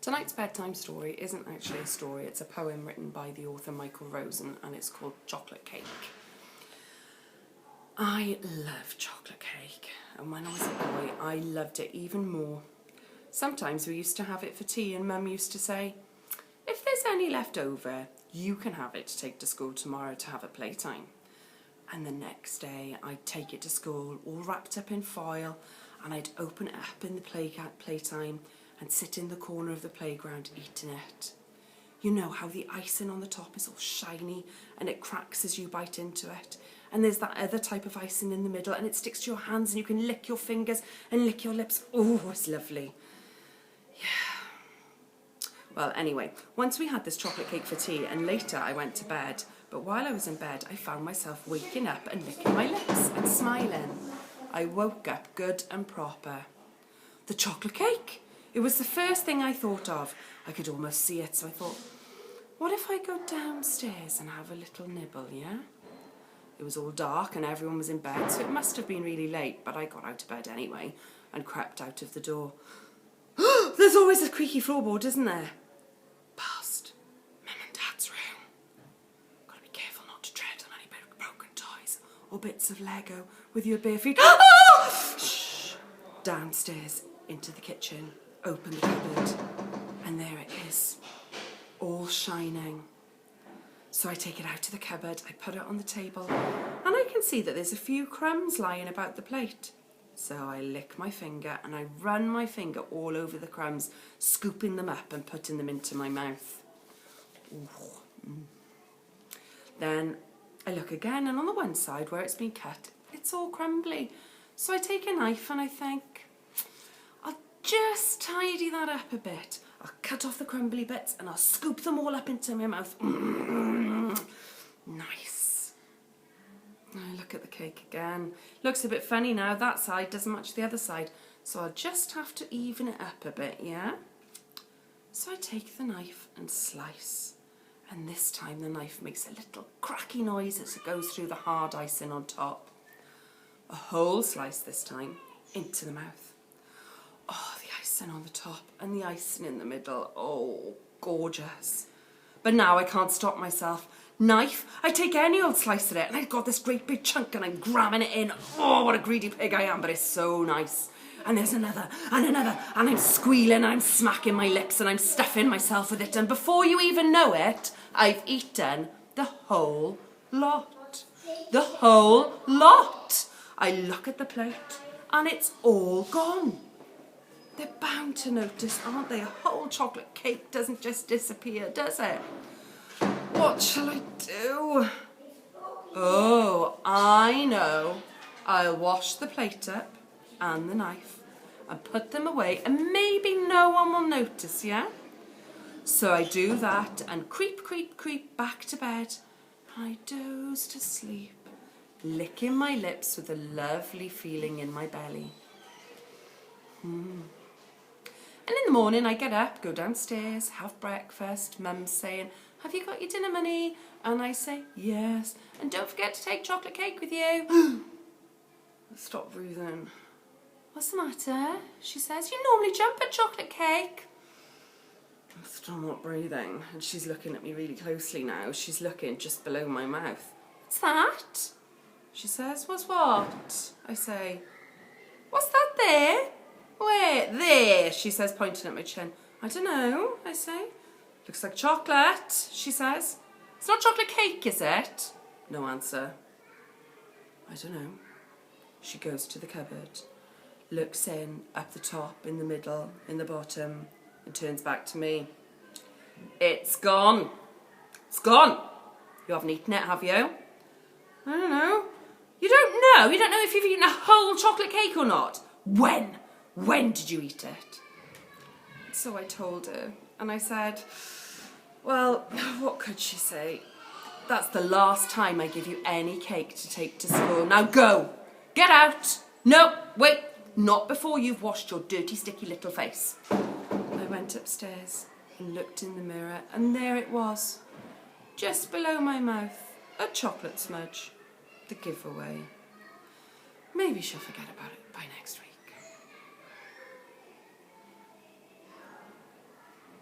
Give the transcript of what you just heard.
Tonight's bedtime story isn't actually a story, it's a poem written by the author Michael Rosen, and it's called Chocolate Cake. I love chocolate cake, and when I was a boy I loved it even more. Sometimes we used to have it for tea, and Mum used to say, if there's any left over, you can have it to take to school tomorrow to have at playtime. And the next day I'd take it to school all wrapped up in foil, and I'd open it up in the playtime and sit in the corner of the playground eating it. You know how the icing on the top is all shiny and it cracks as you bite into it. And there's that other type of icing in the middle and it sticks to your hands and you can lick your fingers and lick your lips. Oh, it's lovely. Yeah. Well, anyway, once we had this chocolate cake for tea and later I went to bed. But while I was in bed, I found myself waking up and licking my lips and smiling. I woke up good and proper. The chocolate cake! It was the first thing I thought of. I could almost see it, so I thought, what if I go downstairs and have a little nibble, yeah? It was all dark and everyone was in bed, so it must have been really late, but I got out of bed anyway and crept out of the door. There's always a creaky floorboard, isn't there? Past Mum and Dad's room. Gotta be careful not to tread on any broken toys or bits of Lego with your bare feet. Shh! Downstairs into the kitchen. Open the cupboard, and there it is, all shining. So I take it out of the cupboard, I put it on the table, and I can see that there's a few crumbs lying about the plate. So I lick my finger and I run my finger all over the crumbs, scooping them up and putting them into my mouth. Then I look again, and on the one side where it's been cut, it's all crumbly. So I take a knife and I think, just tidy that up a bit. I'll cut off the crumbly bits and I'll scoop them all up into my mouth. Nice. I look at the cake again. Looks a bit funny now. That side doesn't match the other side. So I'll just have to even it up a bit, yeah? So I take the knife and slice. And this time the knife makes a little cracky noise as it goes through the hard icing on top. A whole slice this time into the mouth. Oh, the icing on the top and the icing in the middle. Oh, gorgeous. But now I can't stop myself. Knife, I take any old slice of it and I've got this great big chunk and I'm grabbing it in. Oh, what a greedy pig I am, but it's so nice. And there's another and another and I'm squealing and I'm smacking my lips and I'm stuffing myself with it. And before you even know it, I've eaten the whole lot. The whole lot. I look at the plate and it's all gone. They're bound to notice, aren't they? A whole chocolate cake doesn't just disappear, does it? What shall I do? Oh, I know. I'll wash the plate up and the knife and put them away and maybe no one will notice, yeah? So I do that and creep, creep, creep back to bed. I doze to sleep, licking my lips with a lovely feeling in my belly. And in the morning I get up, go downstairs, have breakfast. Mum's saying, have you got your dinner money? And I say, yes. And don't forget to take chocolate cake with you. Stop breathing. What's the matter? She says, you normally jump at chocolate cake. I'm still not breathing. And she's looking at me really closely now. She's looking just below my mouth. What's that? She says, what's what? I say, what's that there? Where? There, she says, pointing at my chin. I don't know, I say. Looks like chocolate, she says. It's not chocolate cake, is it? No answer. I don't know. She goes to the cupboard, looks in, up the top, in the middle, in the bottom, and turns back to me. It's gone. It's gone. You haven't eaten it, have you? I don't know. You don't know? You don't know if you've eaten a whole chocolate cake or not? When? When did you eat it? So I told her, and I said, well, what could she say? That's the last time I give you any cake to take to school. Now go! Get out! No, wait, not before you've washed your dirty, sticky little face. I went upstairs and looked in the mirror, and there it was, just below my mouth, a chocolate smudge, the giveaway. Maybe she'll forget about it by next week.